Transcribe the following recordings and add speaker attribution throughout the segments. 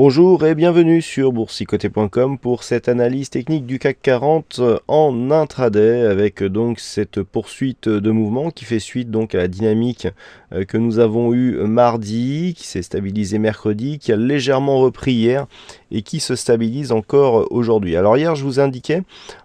Speaker 1: Bonjour et bienvenue sur boursicoté.com pour cette analyse technique du CAC 40 en intraday avec donc cette poursuite de mouvement qui fait suite donc à la dynamique que nous avons eue mardi, qui s'est stabilisée mercredi, qui a légèrement repris hier et qui se stabilise encore aujourd'hui. Alors hier je vous indiquais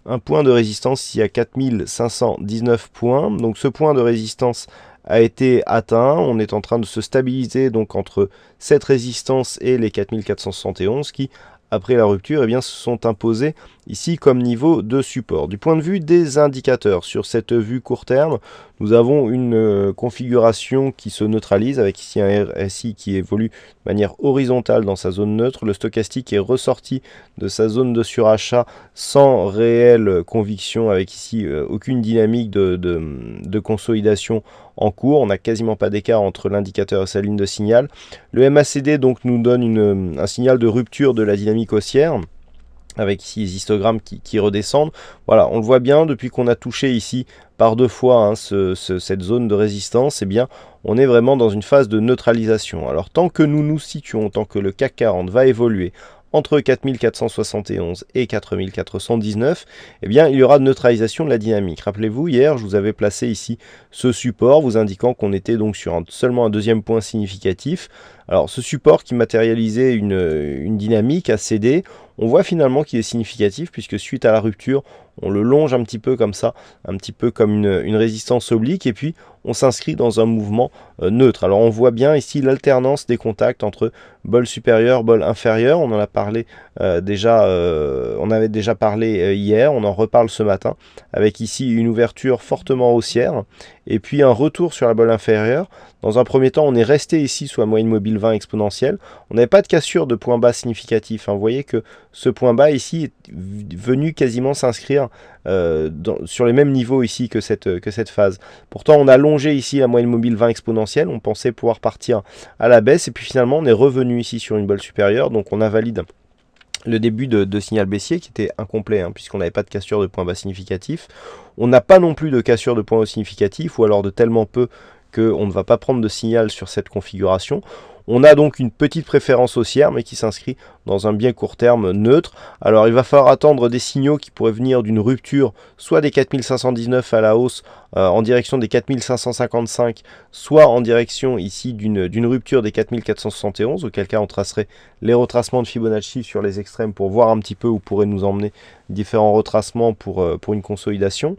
Speaker 1: un point de résistance ici à 4519 points, donc ce point de résistance a été atteint. On est en train de se stabiliser donc entre cette résistance et les 4471 qui, après la rupture, se sont imposés ici comme niveau de support. Du point de vue des indicateurs, sur cette vue court terme, nous avons une configuration qui se neutralise avec ici un RSI qui évolue de manière horizontale dans sa zone neutre. Le stochastique est ressorti de sa zone de surachat sans réelle conviction, avec ici aucune dynamique de consolidation en cours. On n'a quasiment pas d'écart entre l'indicateur et sa ligne de signal. Le MACD donc nous donne un signal de rupture de la dynamique haussière, avec ici les histogrammes qui redescendent. Voilà, on le voit bien, depuis qu'on a touché ici par deux fois cette zone de résistance, on est vraiment dans une phase de neutralisation. Alors tant que nous nous situons, tant que le CAC 40 va évoluer entre 4471 et 4419, il y aura de neutralisation de la dynamique. Rappelez-vous, hier, je vous avais placé ici ce support, vous indiquant qu'on était donc sur seulement un deuxième point significatif. Alors, ce support qui matérialisait une dynamique a cédé. On voit finalement qu'il est significatif, puisque suite à la rupture, on le longe un petit peu comme ça, un petit peu comme une résistance oblique, et puis on s'inscrit dans un mouvement neutre. Alors on voit bien ici l'alternance des contacts entre bol supérieur, bol inférieur. On en a parlé on avait déjà parlé hier, on en reparle ce matin, avec ici une ouverture fortement haussière, et puis un retour sur la bol inférieure. Dans un premier temps, on est resté ici sous la moyenne mobile 20 exponentielle. On n'avait pas de cassure de point bas significatif. Vous voyez que ce point bas ici est venu quasiment s'inscrire sur les mêmes niveaux ici que cette phase. Pourtant, on a longé ici la moyenne mobile 20 exponentielle. On pensait pouvoir partir à la baisse. Et puis finalement, on est revenu ici sur une bol supérieure. Donc on invalide le début de signal baissier qui était incomplet, puisqu'on n'avait pas de cassure de point bas significatif. On n'a pas non plus de cassure de point haut significatif, ou alors de tellement peu qu'on ne va pas prendre de signal sur cette configuration. On a donc une petite préférence haussière, mais qui s'inscrit dans un bien court terme neutre. Alors il va falloir attendre des signaux qui pourraient venir d'une rupture, soit des 4519 à la hausse en direction des 4555, soit en direction ici d'une rupture des 4471, auquel cas on tracerait les retracements de Fibonacci sur les extrêmes pour voir un petit peu où pourraient nous emmener différents retracements pour une consolidation.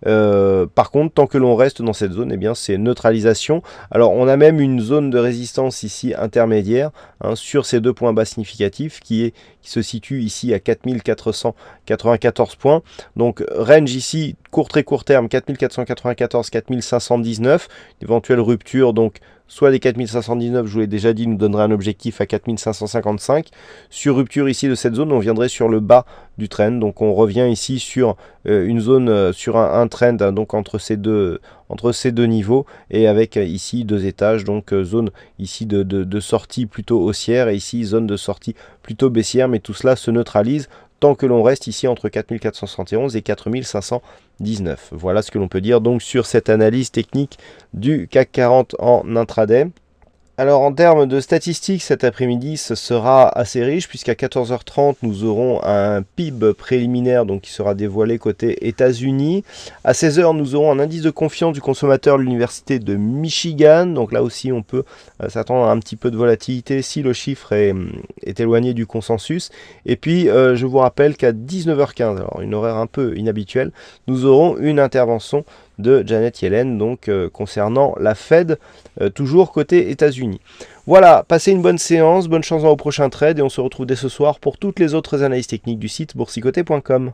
Speaker 1: Par contre, tant que l'on reste dans cette zone, c'est neutralisation. Alors on a même une zone de résistance ici intermédiaire sur ces deux points bas significatifs qui se situe ici à 4494 points. Donc range ici, très court terme, 4494, 4519, éventuelle rupture, donc soit les 4519, je vous l'ai déjà dit, nous donnerait un objectif à 4555. Sur rupture ici de cette zone, on viendrait sur le bas du trend, donc on revient ici sur une zone, sur un trend, donc entre ces deux niveaux, et avec ici deux étages, donc zone ici de sortie plutôt haussière, et ici zone de sortie plutôt baissière, mais tout cela se neutralise tant que l'on reste ici entre 4471 et 4519. Voilà ce que l'on peut dire donc sur cette analyse technique du CAC 40 en intraday. Alors en termes de statistiques, cet après-midi, ce sera assez riche, puisqu'à 14h30, nous aurons un PIB préliminaire donc, qui sera dévoilé côté États-Unis. À 16h, nous aurons un indice de confiance du consommateur de l'Université de Michigan. Donc là aussi, on peut s'attendre à un petit peu de volatilité si le chiffre est éloigné du consensus. Et puis, je vous rappelle qu'à 19h15, alors une horaire un peu inhabituelle, nous aurons une intervention de Janet Yellen, donc concernant la Fed, toujours côté États-Unis. Voilà, passez une bonne séance, bonne chance au prochain trade, et on se retrouve dès ce soir pour toutes les autres analyses techniques du site boursicoté.com.